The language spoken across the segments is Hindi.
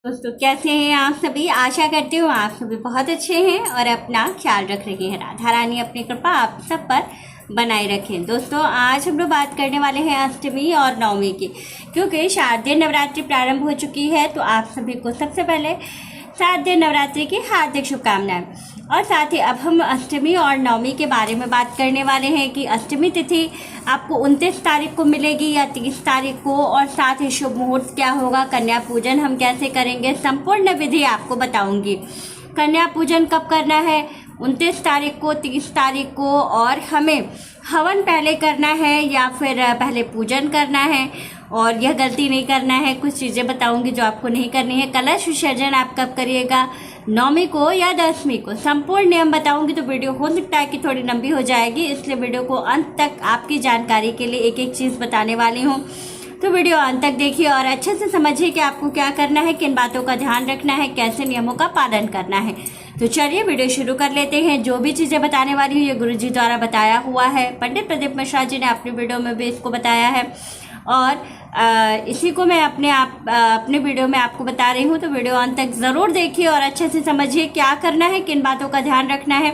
दोस्तों कैसे हैं आप सभी। आशा करती हूँ आप सभी बहुत अच्छे हैं और अपना ख्याल रख रही हैं। राधा रानी अपनी कृपा आप सब पर बनाए रखें। दोस्तों आज हम लोग बात करने वाले हैं अष्टमी और नवमी की, क्योंकि शारदीय नवरात्रि प्रारंभ हो चुकी है। तो आप सभी को सबसे पहले शारदीय नवरात्रि की हार्दिक शुभकामनाएं। और साथ ही अब हम अष्टमी और नवमी के बारे में बात करने वाले हैं कि अष्टमी तिथि आपको 29 तारीख को मिलेगी या 30 तारीख को, और साथ ही शुभ मुहूर्त क्या होगा, कन्या पूजन हम कैसे करेंगे, संपूर्ण विधि आपको बताऊंगी। कन्या पूजन कब करना है, 29 तारीख को, 30 तारीख को, और हमें हवन पहले करना है या फिर पहले पूजन करना है, और यह गलती नहीं करना है। कुछ चीज़ें बताऊंगी जो आपको नहीं करनी है। कलश विसर्जन आप कब करिएगा, नौमी को या 10वीं को, संपूर्ण नियम बताऊंगी। तो वीडियो हो सकता है कि थोड़ी लंबी हो जाएगी, इसलिए वीडियो को अंत तक आपकी जानकारी के लिए एक एक चीज़ बताने वाली हूँ। तो वीडियो अंत तक देखिए और अच्छे से समझिए कि आपको क्या करना है, किन बातों का ध्यान रखना है, कैसे नियमों का पालन करना है। तो चलिए वीडियो शुरू कर लेते हैं। जो भी चीज़ें बताने वाली हूँ ये गुरुजी द्वारा बताया हुआ है। पंडित प्रदीप मिश्रा जी ने अपनी वीडियो में भी इसको बताया है, और इसी को मैं अपने वीडियो में आपको बता रही हूँ। तो वीडियो अंत तक ज़रूर देखिए और अच्छे से समझिए क्या करना है, किन बातों का ध्यान रखना है,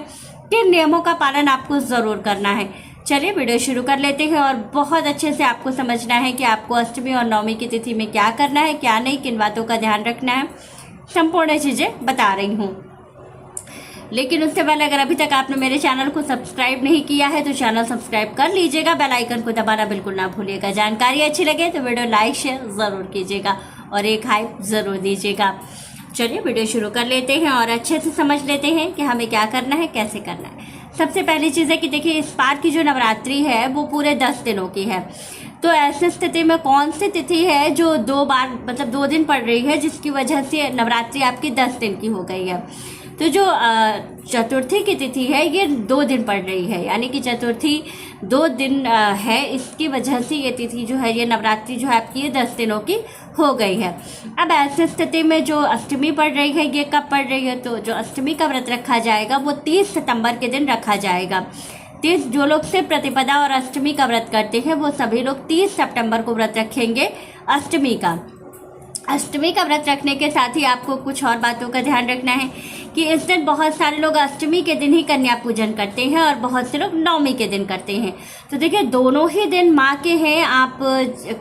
किन नियमों का पालन आपको ज़रूर करना है। चलिए वीडियो शुरू कर लेते हैं। और बहुत अच्छे से आपको समझना है कि आपको अष्टमी और नवमी की तिथि में क्या करना है, क्या नहीं, किन बातों का ध्यान रखना है, संपूर्ण चीज़ें बता रही हूँ। लेकिन उससे पहले अगर अभी तक आपने मेरे चैनल को सब्सक्राइब नहीं किया है तो चैनल सब्सक्राइब कर लीजिएगा, बेल आइकन को दबाना बिल्कुल ना भूलिएगा। जानकारी अच्छी लगे तो वीडियो लाइक शेयर ज़रूर कीजिएगा और एक हाइप ज़रूर दीजिएगा। चलिए वीडियो शुरू कर लेते हैं और अच्छे से समझ लेते हैं कि हमें क्या करना है, कैसे करना है। सबसे पहली चीज़ है कि देखिए इस बार की जो नवरात्रि है वो पूरे 10 दिनों की है। तो ऐसी स्थिति में कौन सी तिथि है जो 2 बार मतलब 2 दिन पड़ रही है, जिसकी वजह से नवरात्रि आपकी 10 दिन की हो गई है। तो जो चतुर्थी की तिथि है ये 2 दिन पड़ रही है, यानी कि चतुर्थी 2 दिन है। इसकी वजह से ये तिथि जो है, ये नवरात्रि जो है आपकी ये 10 दिनों की हो गई है। अब ऐसी स्थिति में जो अष्टमी पड़ रही है ये कब पड़ रही है, तो जो अष्टमी का व्रत रखा जाएगा वो 30 सितंबर के दिन रखा जाएगा। 30 जो लोग से प्रतिपदा और अष्टमी का व्रत करते हैं वो सभी लोग 30 सितंबर को व्रत रखेंगे अष्टमी का। अष्टमी का व्रत रखने के साथ ही आपको कुछ और बातों का ध्यान रखना है कि इस दिन बहुत सारे लोग अष्टमी के दिन ही कन्या पूजन करते हैं और बहुत से लोग नवमी के दिन करते हैं। तो देखिए दोनों ही दिन माँ के हैं, आप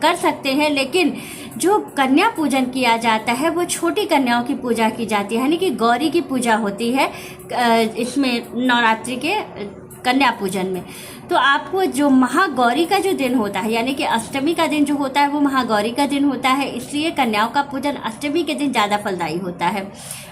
कर सकते हैं, लेकिन जो कन्या पूजन किया जाता है वो छोटी कन्याओं की पूजा की जाती है, यानी कि गौरी की पूजा होती है इसमें नवरात्रि के कन्या पूजन में। तो आपको जो महागौरी का जो दिन होता है, यानी कि अष्टमी का दिन जो होता है वो महागौरी का दिन होता है, इसलिए कन्याओं का पूजन अष्टमी के दिन ज़्यादा फलदायी होता है।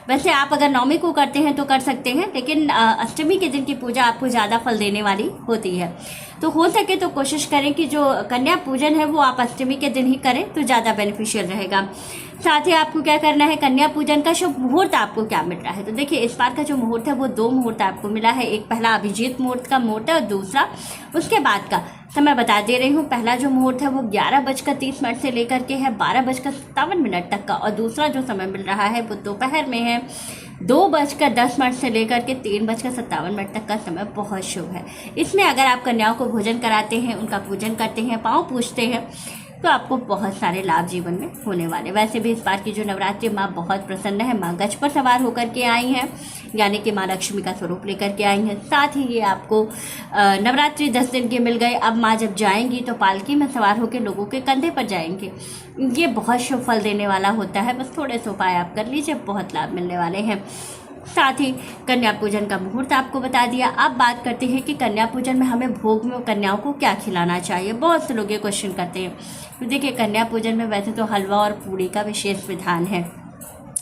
वैसे आप अगर नवमी को करते हैं तो कर सकते हैं, लेकिन अष्टमी के दिन की पूजा आपको ज़्यादा फल देने वाली होती है। तो हो सके तो कोशिश करें कि जो कन्या पूजन है वो आप अष्टमी के दिन ही करें तो ज़्यादा बेनिफिशियल रहेगा। साथ ही आपको क्या करना है, कन्या पूजन का शुभ मुहूर्त आपको क्या मिल रहा है। तो देखिए इस बार का जो मुहूर्त है वो 2 मुहूर्त आपको मिला है। एक पहला अभिजीत मुहूर्त का मुहूर्त है और दूसरा उसके बाद का समय बता दे रही हूँ। पहला जो मुहूर्त है वो 11:30 से लेकर के है 12:57 तक का, और दूसरा जो समय मिल रहा है वो दोपहर में है 2:10 से लेकर के 3:57 तक का समय बहुत शुभ है। इसमें अगर आप कन्याओं को भोजन कराते हैं, उनका पूजन करते हैं, पाँव पूजते हैं, तो आपको बहुत सारे लाभ जीवन में होने वाले। वैसे भी इस बार की जो नवरात्रि माँ बहुत प्रसन्न है। माँ गज पर सवार होकर के आई हैं, यानी कि माँ लक्ष्मी का स्वरूप लेकर के आई हैं। साथ ही ये आपको नवरात्रि 10 दिन के मिल गए। अब माँ जब जाएंगी तो पालकी में सवार होकर लोगों के कंधे पर जाएंगे। ये बहुत शुभ फल देने वाला होता है। बस थोड़े से उपाय आप कर लीजिए, बहुत लाभ मिलने वाले हैं। साथ ही कन्या पूजन का मुहूर्त आपको बता दिया। अब बात करते हैं कि कन्या पूजन में हमें भोग में कन्याओं को क्या खिलाना चाहिए। बहुत से लोग ये क्वेश्चन करते हैं। तो देखिए कन्या पूजन में वैसे तो हलवा और पूड़ी का विशेष विधान है।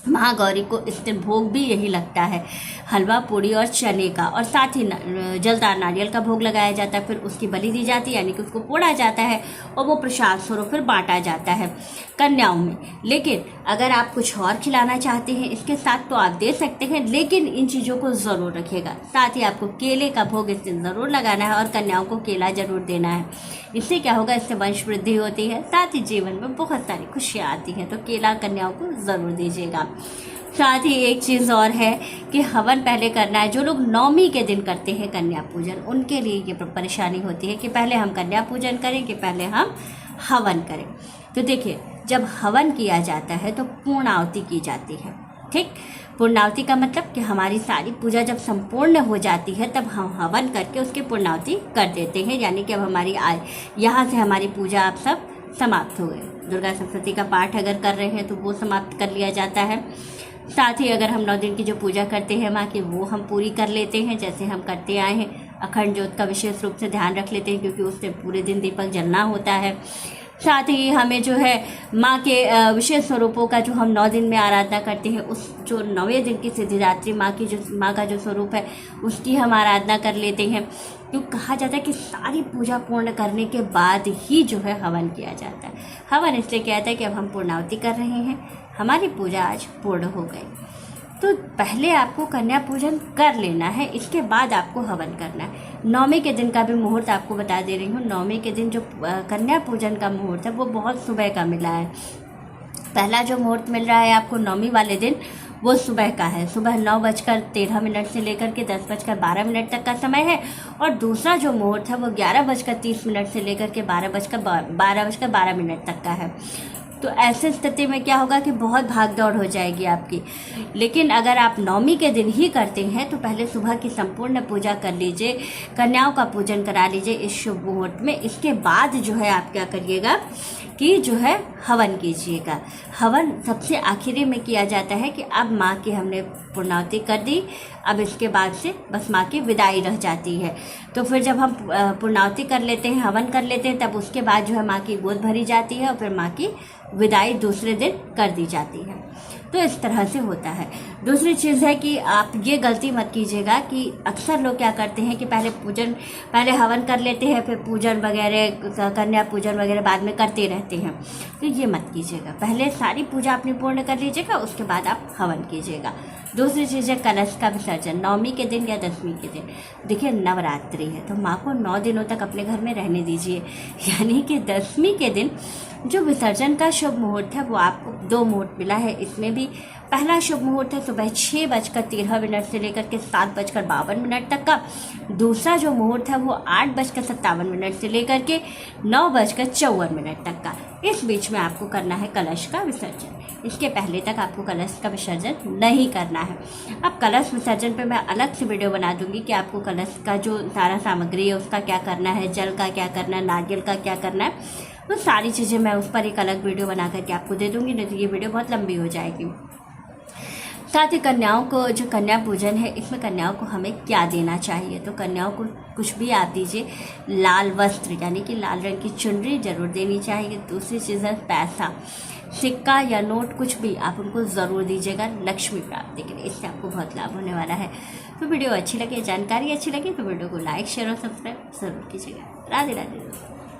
महागौरी को इस दिन भोग भी यही लगता है, हलवा पूड़ी और चने का, और साथ ही जलदार नारियल का भोग लगाया जाता है। फिर उसकी बलि दी जाती है, यानी कि उसको पोड़ा जाता है और वो प्रसाद स्वरूप फिर बांटा जाता है कन्याओं में। लेकिन अगर आप कुछ और खिलाना चाहते हैं इसके साथ तो आप दे सकते हैं, लेकिन इन चीज़ों को ज़रूर रखिएगा। साथ ही आपको केले का भोग इस दिन ज़रूर लगाना है और कन्याओं को केला ज़रूर देना है। इससे क्या होगा, इससे वंश वृद्धि होती है, साथ ही जीवन में बहुत सारी खुशियाँ आती हैं। तो केला कन्याओं को ज़रूर दीजिएगा। साथ ही एक चीज़ और है कि हवन पहले करना है। जो लोग नवमी के दिन करते हैं कन्या पूजन, उनके लिए ये परेशानी होती है कि पहले हम कन्या पूजन करें कि पहले हम हवन करें। तो देखिए जब हवन किया जाता है तो पूर्णाहुति की जाती है। ठीक, पूर्णाहुति का मतलब कि हमारी सारी पूजा जब संपूर्ण हो जाती है तब हम हवन करके उसकी पूर्णाहुति कर देते हैं, यानी कि अब हमारी यहाँ से हमारी पूजा आप सब समाप्त हो गए। दुर्गा सप्तशती का पाठ अगर कर रहे हैं तो वो समाप्त कर लिया जाता है। साथ ही अगर हम 9 दिन की जो पूजा करते हैं माँ की वो हम पूरी कर लेते हैं, जैसे हम करते आए हैं। अखंड ज्योत का विशेष रूप से ध्यान रख लेते हैं क्योंकि उससे पूरे दिन दीपक जलना होता है। साथ ही हमें जो है माँ के विशेष स्वरूपों का जो हम 9 दिन में आराधना करते हैं, उस जो 9वें दिन की सिद्धिदात्री माँ का जो स्वरूप है उसकी हम आराधना कर लेते हैं। क्यों कहा जाता है कि सारी पूजा पूर्ण करने के बाद ही जो है हवन किया जाता है। हवन इसलिए किया जाता है कि अब हम पूर्णाहुति कर रहे हैं, हमारी पूजा आज पूर्ण हो गई। तो पहले आपको कन्या पूजन कर लेना है, इसके बाद आपको हवन करना है। 9वें के दिन का भी मुहूर्त आपको बता दे रही हूँ। 9वें के दिन जो कन्या पूजन का मुहूर्त है वो बहुत सुबह का मिला है। पहला जो मुहूर्त मिल रहा है आपको 9वीं वाले दिन वो सुबह का है। सुबह 9:13 से लेकर के 10:12 तक का समय है। और दूसरा जो मुहूर्त है वो 11:30 से लेकर के 12:12 तक का है। तो ऐसे स्थिति में क्या होगा कि बहुत भाग दौड़ हो जाएगी आपकी। लेकिन अगर आप 9वीं के दिन ही करते हैं तो पहले सुबह की संपूर्ण पूजा कर लीजिए, कन्याओं का पूजन करा लीजिए इस शुभ मुहूर्त में। इसके बाद जो है आप क्या करिएगा कि जो है हवन कीजिएगा। हवन सबसे आखिरी में किया जाता है कि अब माँ की हमने पूर्णाहुति कर दी, अब इसके बाद से बस माँ की विदाई रह जाती है। तो फिर जब हम पूर्णाहुति कर लेते हैं, हवन कर लेते हैं, तब उसके बाद जो है माँ की गोद भरी जाती है और फिर माँ की विदाई दूसरे दिन कर दी जाती है। तो इस तरह से होता है। दूसरी चीज़ है कि आप ये गलती मत कीजिएगा कि अक्सर लोग क्या करते हैं कि पहले हवन कर लेते हैं, फिर पूजन वगैरह, कन्या पूजन वगैरह बाद में करते रहते हैं। तो ये मत कीजिएगा, पहले सारी पूजा अपनी पूर्ण कर लीजिएगा, उसके बाद आप हवन कीजिएगा। दूसरी चीज़ है कलश का विसर्जन 9वीं के दिन या 10वीं के दिन। देखिए नवरात्रि है तो माँ को 9 दिनों तक अपने घर में रहने दीजिए, यानी कि 10वीं के दिन जो विसर्जन का शुभ मुहूर्त है वो आपको 2 मुहूर्त मिला है। इसमें भी पहला शुभ मुहूर्त है सुबह 6:13 से लेकर के 7:52 तक का। दूसरा जो मुहूर्त है वो 8:57 से लेकर के 9:54 तक का। इस बीच में आपको करना है कलश का विसर्जन। इसके पहले तक आपको कलश का विसर्जन नहीं करना है। अब कलश विसर्जन पे मैं अलग से वीडियो बना दूंगी कि आपको कलश का जो सारा सामग्री है उसका क्या करना है, जल का क्या करना है, नारियल का क्या करना है, तो सारी चीज़ें मैं उस पर एक अलग वीडियो बना करके आपको दे दूंगी, नहीं तो ये वीडियो बहुत लंबी हो जाएगी। साथ ही कन्याओं को जो कन्या पूजन है इसमें कन्याओं को हमें क्या देना चाहिए, तो कन्याओं को कुछ भी आप दीजिए। लाल वस्त्र यानी कि लाल रंग की चुनरी जरूर देनी चाहिए। दूसरी चीज़ है पैसा, सिक्का या नोट, कुछ भी आप उनको ज़रूर दीजिएगा लक्ष्मी प्राप्ति के लिए। इससे आपको बहुत लाभ होने वाला है। तो वीडियो अच्छी लगी, जानकारी अच्छी लगी तो वीडियो को लाइक शेयर और सब्सक्राइब ज़रूर कीजिएगा। राधे राधे दोस्तों।